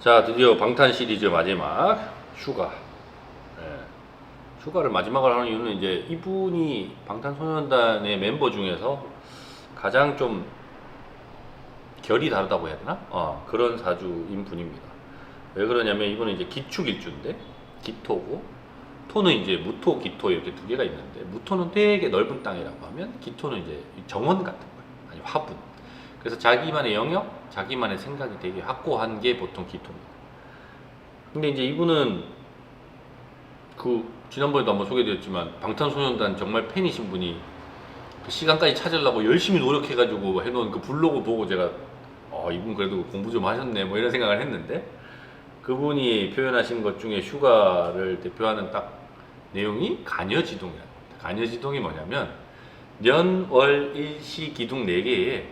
자, 드디어 방탄 시리즈 마지막 슈가. 예. 슈가를 마지막으로 하는 이유는 이제 이분이 방탄소년단의 멤버 중에서 가장 좀 결이 다르다고 해야 되나? 그런 사주인 분입니다. 왜 그러냐면 이분은 이제 기축일주인데 기토고, 토는 이제 무토, 기토 이렇게 두 개가 있는데, 무토는 되게 넓은 땅이라고 하면 기토는 이제 정원 같은 거예요. 아니 화분. 그래서 자기만의 영역, 자기만의 생각이 되게 확고한 게 보통 기토입니다. 근데 이제 이분은 그 지난번에도 한번 소개드렸지만 방탄소년단 정말 팬이신 분이 그 시간까지 찾으려고 열심히 노력해가지고 해놓은 그 블로그 보고 제가 이분 그래도 공부 좀 하셨네 뭐 이런 생각을 했는데, 그분이 표현하신 것 중에 슈가를 대표하는 딱 내용이 간여지동이라는 겁니다. 간여지동이 뭐냐면 년, 월, 일, 시, 기둥 4개에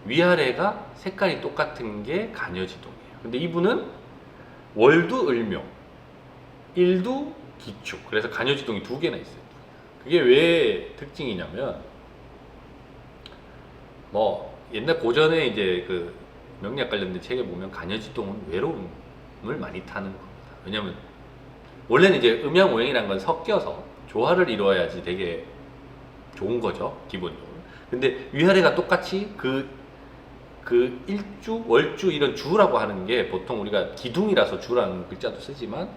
위아래가 색깔이 똑같은 게 간여지동이에요. 근데 이분은 월도 을묘, 일도 기축, 그래서 간여지동이 2개나 있어요. 그게 왜 특징이냐면, 뭐 옛날 고전에 이제 그 명리학 관련된 책에 보면 간여지동은 외로움을 많이 타는 겁니다. 왜냐면 원래는 이제 음양 오행이라는 건 섞여서 조화를 이루어야지 되게 좋은 거죠, 기본적으로. 근데 위아래가 똑같이 그 일주, 월주 이런 주라고 하는 게 보통 우리가 기둥이라서 주라는 글자도 쓰지만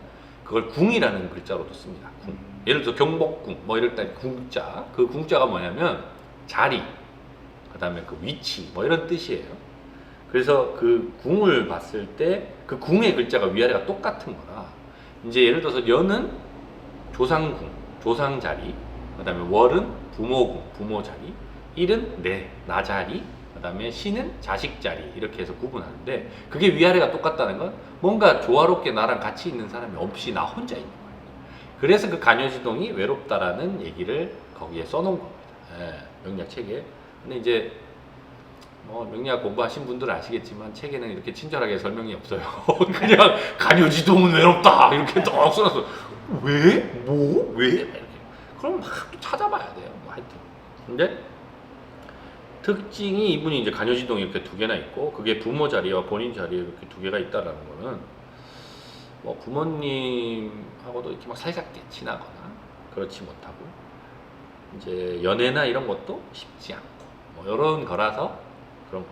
그걸 궁이라는 글자로도 씁니다. 궁. 예를 들어 경복궁 뭐 이럴 때 궁자, 그 궁자가 뭐냐면 자리, 그 다음에 그 위치 뭐 이런 뜻이에요. 그래서 그 궁을 봤을 때 그 궁의 글자가 위아래가 똑같은 거라, 이제 예를 들어서 연은 조상궁, 조상자리, 그 다음에 월은 부모궁, 부모자리, 일은 나 자리, 그 다음에 시는 자식 자리, 이렇게 해서 구분하는데, 그게 위아래가 똑같다는 건 뭔가 조화롭게 나랑 같이 있는 사람이 없이 나 혼자 있는 거예요. 그래서 그 간여지동이 외롭다라는 얘기를 거기에 써놓은 겁니다. 명리학 책에. 근데 이제 뭐 명리학 공부하신 분들은 아시겠지만 책에는 이렇게 친절하게 설명이 없어요. 그냥 간여지동은 외롭다 이렇게 딱 써놨어. 왜? 뭐? 왜? 이렇게. 그럼 막 또 찾아봐야 돼요. 뭐 하여튼. 근데 특징이 이분이 이제 간여지동이 이렇게 2개나 있고, 그게 부모 자리와 본인 자리에 이렇게 2개가 있다라는 거는 뭐 부모님하고도 이렇게 막 살갑게 친하거나 그렇지 못하고, 이제 연애나 이런 것도 쉽지 않고 뭐 이런 거라서 그런 거.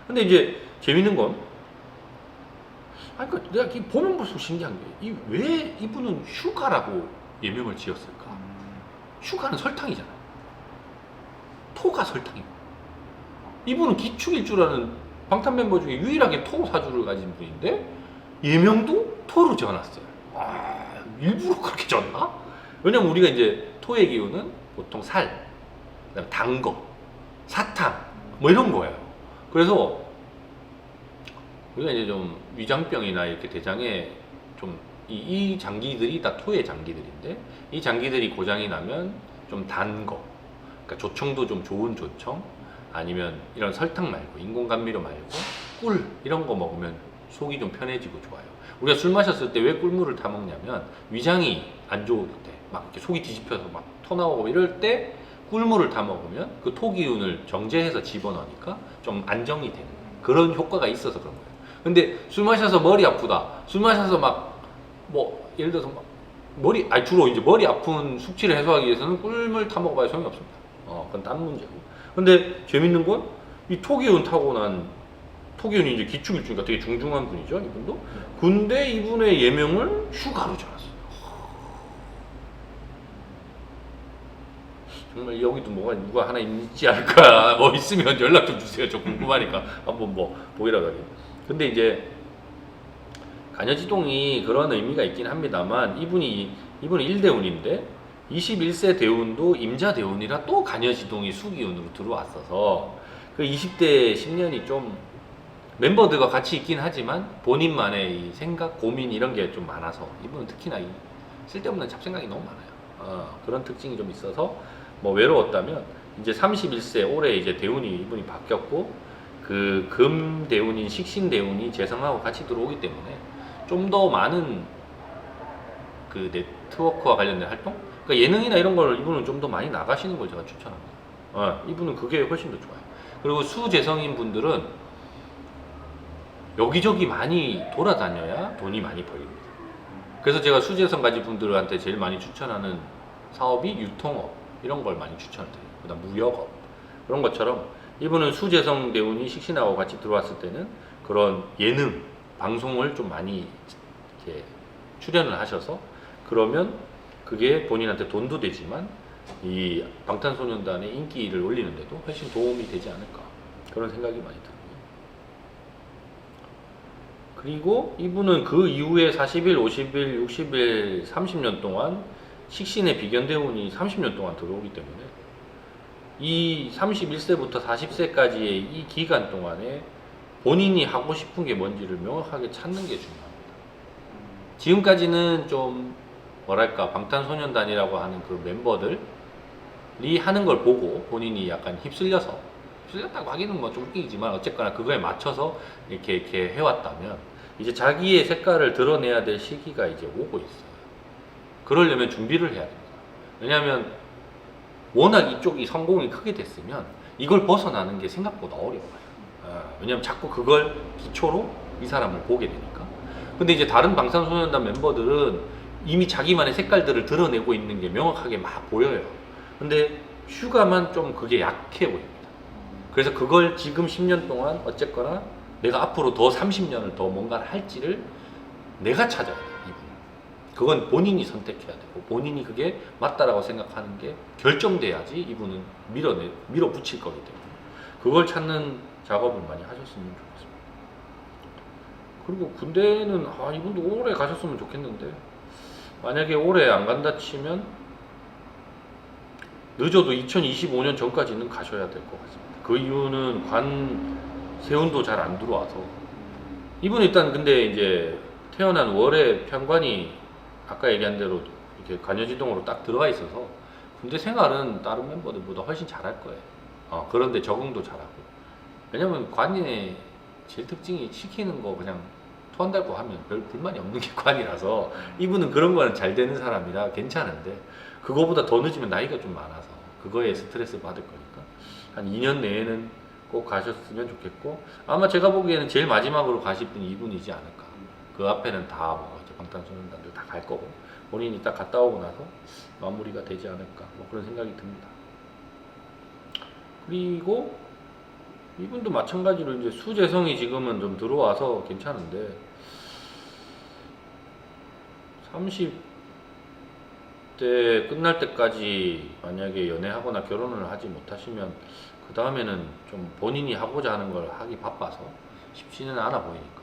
근데 이제 재밌는 건, 그러니까 내가 보면 볼수록 신기한 게, 왜 이분은 슈가라고 예명을 지었을까? 슈가는 설탕이잖아요. 토가 설탕이고, 이분은 기축일주라는 방탄 멤버 중에 유일하게 토 사주를 가진 분인데 예명도 토로 지어놨어요. 일부러 그렇게 지었나? 왜냐면 우리가 이제 토의 기운은 보통 살, 그다음에 단 거, 사탕 뭐 이런 거예요. 그래서 우리가 이제 좀 위장병이나 이렇게 대장에 좀 이 장기들이 다 토의 장기들인데, 이 장기들이 고장이 나면 좀 단 거, 그러니까 조청도 좀 좋은 조청, 아니면 이런 설탕 말고 인공감미료 말고 꿀 이런 거 먹으면 속이 좀 편해지고 좋아요. 우리가 술 마셨을 때 왜 꿀물을 타 먹냐면 위장이 안 좋을 때, 막 이렇게 속이 뒤집혀서 막 토 나오고 이럴 때 꿀물을 타 먹으면 그 토기운을 정제해서 집어넣으니까 좀 안정이 되는 그런 효과가 있어서 그런 거예요. 근데 술 마셔서 머리 아프다, 술 마셔서 막 뭐 예를 들어서 막 주로 이제 머리 아픈 숙취를 해소하기 위해서는 꿀물 타 먹어봐야 소용이 없습니다. 그건 딴 문제고. 근데 재밌는 건 이 토기운 타고 난, 토기운이 이제 기축일주니까 되게 중중한 분이죠, 이분도. 근데 이분의 예명을 슈가로 지었어요. 정말 여기도 뭐가 누가 하나 있지 않을까? 뭐 있으면 연락 좀 주세요. 저 궁금하니까 한번 뭐 보이라고 하게. 근데 이제 간여지동이 그런 의미가 있긴 합니다만, 이분은 1대운인데 21세 대운도 임자 대운이라 또 간여지동이 수기운으로 들어왔어서 그 20대 10년이 좀 멤버들과 같이 있긴 하지만 본인만의 이 생각, 고민 이런 게 좀 많아서, 이분은 특히나 이 쓸데없는 잡생각이 너무 많아요. 그런 특징이 좀 있어서 뭐 외로웠다면, 이제 31세 올해 이제 대운이 이분이 바뀌었고, 그 금 대운인 식신 대운이 재성하고 같이 들어오기 때문에 좀 더 많은 그 네트워크와 관련된 활동, 그러니까 예능이나 이런 걸 이분은 좀 더 많이 나가시는 걸 제가 추천합니다. 이분은 그게 훨씬 더 좋아요. 그리고 수재성인 분들은 여기저기 많이 돌아다녀야 돈이 많이 벌립니다. 그래서 제가 수재성 가진 분들한테 제일 많이 추천하는 사업이 유통업 이런 걸 많이 추천을 드려요. 그다음 무역업 그런 것처럼 이분은 수재성 대운이 식신하고 같이 들어왔을 때는 그런 예능 방송을 좀 많이 이렇게 출연을 하셔서 그러면 그게 본인한테 돈도 되지만 이 방탄소년단의 인기를 올리는데도 훨씬 도움이 되지 않을까 그런 생각이 많이 들어요. 그리고 이분은 그 이후에 40일, 50일, 60일, 30년 동안 식신의 비견대운이 30년 동안 들어오기 때문에 이 31세부터 40세까지의 이 기간 동안에 본인이 하고 싶은 게 뭔지를 명확하게 찾는 게 중요합니다. 지금까지는 좀 뭐랄까 방탄소년단이라고 하는 그 멤버들이 하는 걸 보고 본인이 약간 휩쓸렸다고 하기는 뭐 좀 웃기지만 어쨌거나 그거에 맞춰서 이렇게 해왔다면 이제 자기의 색깔을 드러내야 될 시기가 이제 오고 있어요. 그러려면 준비를 해야 됩니다. 왜냐하면 워낙 이쪽이 성공이 크게 됐으면 이걸 벗어나는 게 생각보다 어려워요. 왜냐면 자꾸 그걸 기초로 이 사람을 보게 되니까. 근데 이제 다른 방탄소년단 멤버들은 이미 자기만의 색깔들을 드러내고 있는 게 명확하게 막 보여요. 근데 슈가만 좀 그게 약해 보입니다. 그래서 그걸 지금 10년 동안 어쨌거나 내가 앞으로 더 30년을 더 뭔가를 할지를 내가 찾아야 돼요. 그건 본인이 선택해야 되고 본인이 그게 맞다라고 생각하는 게 결정돼야지 이분은 밀어붙일 거기 때문에 그걸 찾는 작업을 많이 하셨으면 좋겠습니다. 그리고 군대는 이분도 오래 가셨으면 좋겠는데 만약에 오래 안 간다 치면 늦어도 2025년 전까지는 가셔야 될 것 같습니다. 그 이유는 관 세운도 잘 안 들어와서 이분은 일단 근데 이제 태어난 월의 편관이 아까 얘기한 대로 이렇게 관여지동으로 딱 들어가 있어서 군대 생활은 다른 멤버들보다 훨씬 잘할 거예요. 그런데 적응도 잘하고. 왜냐면 관의 제일 특징이 시키는 거 그냥 토한다고 하면 별 불만이 없는 게 관이라서 이분은 그런 거는 잘 되는 사람이라 괜찮은데 그거보다 더 늦으면 나이가 좀 많아서 그거에 스트레스 받을 거니까 한 2년 내에는 꼭 가셨으면 좋겠고 아마 제가 보기에는 제일 마지막으로 가실 분이 이분이지 않을까. 그 앞에는 다 뭐 방탄소년단들 다 갈 거고 본인이 딱 갔다 오고 나서 마무리가 되지 않을까 뭐 그런 생각이 듭니다. 그리고 이분도 마찬가지로 이제 수재성이 지금은 좀 들어와서 괜찮은데 30대 끝날 때까지 만약에 연애하거나 결혼을 하지 못하시면 그 다음에는 좀 본인이 하고자 하는 걸 하기 바빠서 쉽지는 않아 보이니까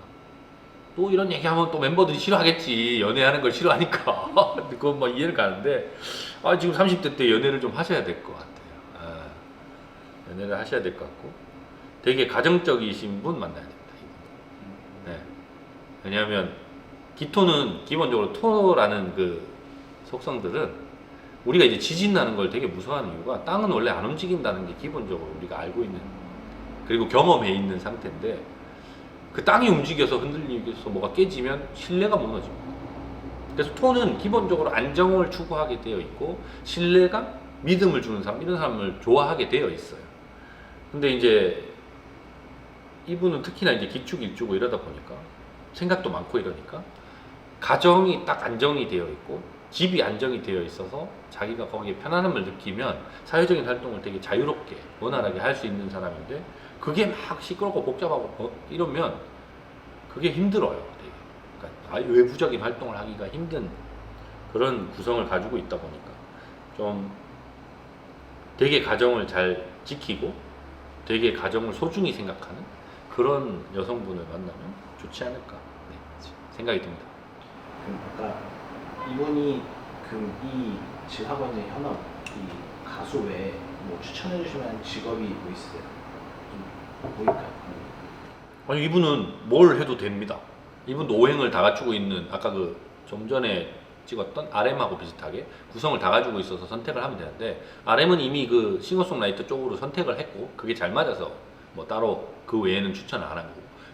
또 이런 얘기하면 또 멤버들이 싫어하겠지. 연애하는 걸 싫어하니까. 그건 뭐 이해는 가는데 지금 30대 때 연애를 좀 하셔야 될 것 같아요. 연애를 하셔야 될 것 같고 되게 가정적이신 분 만나야 됩니다. 네. 왜냐하면 기토는 기본적으로 토라는 그 속성들은 우리가 이제 지진 나는 걸 되게 무서워하는 이유가 땅은 원래 안 움직인다는 게 기본적으로 우리가 알고 있는 그리고 경험해 있는 상태인데 그 땅이 움직여서 흔들리면서 뭐가 깨지면 신뢰가 무너집니다. 그래서 토는 기본적으로 안정을 추구하게 되어 있고 신뢰가 믿음을 주는 사람 이런 사람을 좋아하게 되어 있어요. 근데 이제 이분은 특히나 이제 기축 일주고 이러다 보니까 생각도 많고 이러니까 가정이 딱 안정이 되어 있고 집이 안정이 되어 있어서 자기가 거기에 편안함을 느끼면 사회적인 활동을 되게 자유롭게 원활하게 할 수 있는 사람인데 그게 막 시끄럽고 복잡하고 이러면 그게 힘들어요. 되게. 그러니까 외부적인 활동을 하기가 힘든 그런 구성을 가지고 있다 보니까 좀 되게 가정을 잘 지키고 되게 가정을 소중히 생각하는 그런 여성분을 만나면 좋지 않을까 생각이 듭니다. 그럼 아까 이분이 이 지금 하고 있는 현업 이 가수 외에 뭐 추천해 주실 만한 직업이 뭐 있으세요? 좀 보일까요? 아니 이분은 뭘 해도 됩니다. 이분도 오행을 다 갖추고 있는 아까 그 좀 전에 찍었던 RM하고 비슷하게 구성을 다 가지고 있어서 선택을 하면 되는데 RM은 이미 그 싱어송라이터 쪽으로 선택을 했고 그게 잘 맞아서 뭐 따로 그 외에는 추천을 안 하고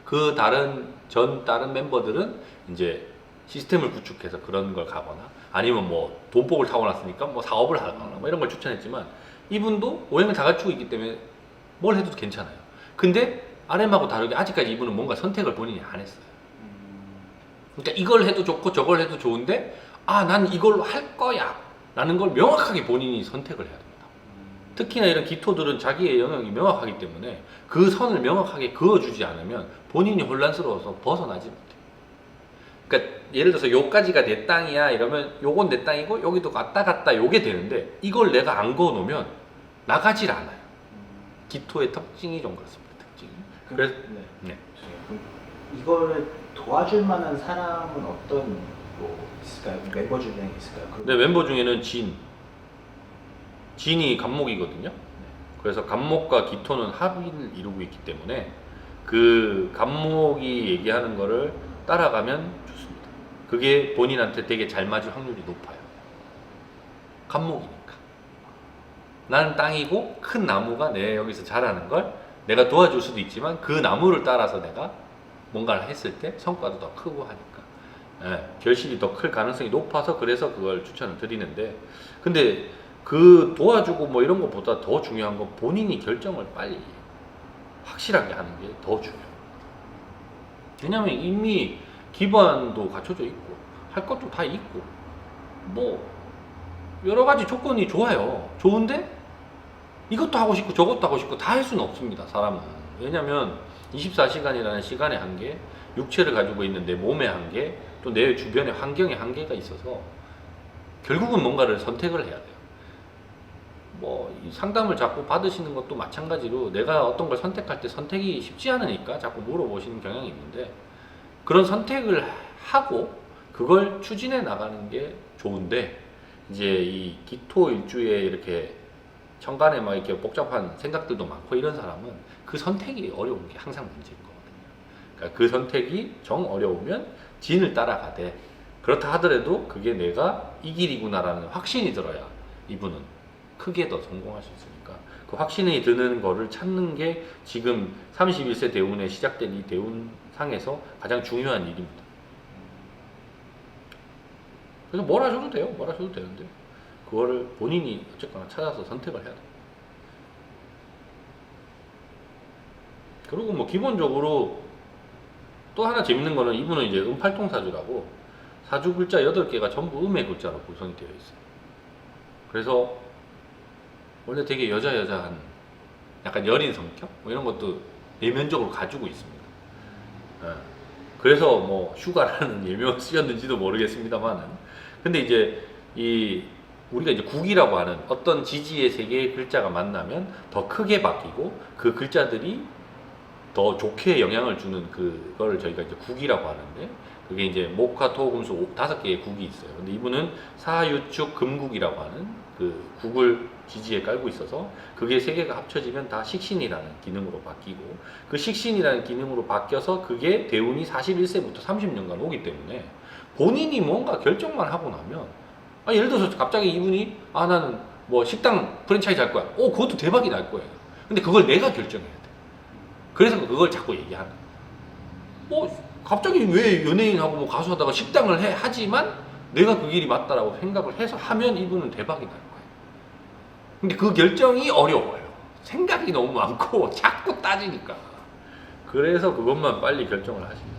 그 다른 멤버들은 이제 시스템을 구축해서 그런 걸 가거나 아니면 뭐 돈복을 타고났으니까 뭐 사업을 하거나 뭐 이런 걸 추천했지만 이분도 오행을 다 갖추고 있기 때문에 뭘 해도 괜찮아요. 근데 RM하고 다르게 아직까지 이분은 뭔가 선택을 본인이 안 했어요. 그러니까 이걸 해도 좋고 저걸 해도 좋은데 난 이걸로 할 거야 라는 걸 명확하게 본인이 선택을 해야 됩니다. 특히나 이런 기토들은 자기의 영역이 명확하기 때문에 그 선을 명확하게 그어주지 않으면 본인이 혼란스러워서 벗어나지 못해요. 그러니까 예를 들어서 요까지가 내 땅이야 이러면 요건 내 땅이고 여기도 왔다 갔다 요게 되는데 이걸 내가 안 그어 놓으면 나가질 않아요. 기토의 특징이 좀 그렇습니다. 특징이. 그래서 네. 그럼 이거를 도와줄 만한 사람은 어떤 뭐 있을까요? 멤버 중에 있을까요? 네, 멤버 중에는 진이 간목이거든요. 그래서 간목과 기토는 합의를 이루고 있기 때문에 그 간목이 얘기하는 거를 따라가면 좋습니다. 그게 본인한테 되게 잘 맞을 확률이 높아요. 간목이니까. 나는 땅이고 큰 나무가 내 여기서 자라는 걸 내가 도와줄 수도 있지만 그 나무를 따라서 내가 뭔가를 했을 때 성과도 더 크고 하니까 결실이 더 클 가능성이 높아서 그래서 그걸 추천을 드리는데 근데 그 도와주고 뭐 이런 것보다 더 중요한 건 본인이 결정을 빨리 확실하게 하는 게 더 중요해요. 왜냐면 이미 기반도 갖춰져 있고 할 것도 다 있고 뭐 여러 가지 조건이 좋아요. 좋은데 이것도 하고 싶고 저것도 하고 싶고 다 할 수는 없습니다. 사람은. 왜냐면 24시간이라는 시간의 한계, 육체를 가지고 있는 내 몸의 한계, 또 내 주변의 환경의 한계가 있어서 결국은 뭔가를 선택을 해야 돼요. 뭐 상담을 자꾸 받으시는 것도 마찬가지로 내가 어떤 걸 선택할 때 선택이 쉽지 않으니까 자꾸 물어보시는 경향이 있는데 그런 선택을 하고 그걸 추진해 나가는 게 좋은데 이제 이 기토 일주에 이렇게 천간에 막 이렇게 복잡한 생각들도 많고 이런 사람은 그 선택이 어려운 게 항상 문제인 거거든요. 그러니까 그 선택이 정 어려우면 진을 따라가되 그렇다 하더라도 그게 내가 이 길이구나라는 확신이 들어야 이분은 크게 더 성공할 수 있으니까 그 확신이 드는 거를 찾는 게 지금 31세 대운에 시작된 이 대운상에서 가장 중요한 일입니다. 그래서 뭘 하셔도 돼요. 뭘 하셔도 되는데 그거를 본인이 어쨌거나 찾아서 선택을 해야 돼요. 그리고 뭐 기본적으로 또 하나 재밌는 거는 이분은 이제 음팔통사주라고 사주 글자 8개가 전부 음의 글자로 구성이 되어 있어요. 그래서 원래 되게 여자한 약간 여린 성격? 뭐 이런 것도 내면적으로 가지고 있습니다. 그래서 뭐 휴가라는 예명을 쓰였는지도 모르겠습니다만은 근데 이제 우리가 이제 국이라고 하는 어떤 지지의 세 개의 글자가 만나면 더 크게 바뀌고 그 글자들이 더 좋게 영향을 주는 그걸 저희가 이제 국이라고 하는데 그게 이제 목화 토 금수 5개의 국이 있어요. 근데 이분은 사유축 금국이라고 하는 그 국을 지지에 깔고 있어서 그게 세 개가 합쳐지면 다 식신이라는 기능으로 바뀌고 그 식신이라는 기능으로 바뀌어서 그게 대운이 41세부터 30년간 오기 때문에 본인이 뭔가 결정만 하고 나면 예를 들어서 갑자기 이분이 나는 뭐 식당 프랜차이즈 할 거야. 그것도 대박이 날 거예요. 근데 그걸 내가 결정해야 돼. 그래서 그걸 자꾸 얘기하는 갑자기 왜 연예인하고 뭐 가수하다가 식당을 하지만 내가 그 길이 맞다라고 생각을 해서 하면 이분은 대박이 날 거예요. 근데 그 결정이 어려워요. 생각이 너무 많고 자꾸 따지니까. 그래서 그것만 빨리 결정을 하시면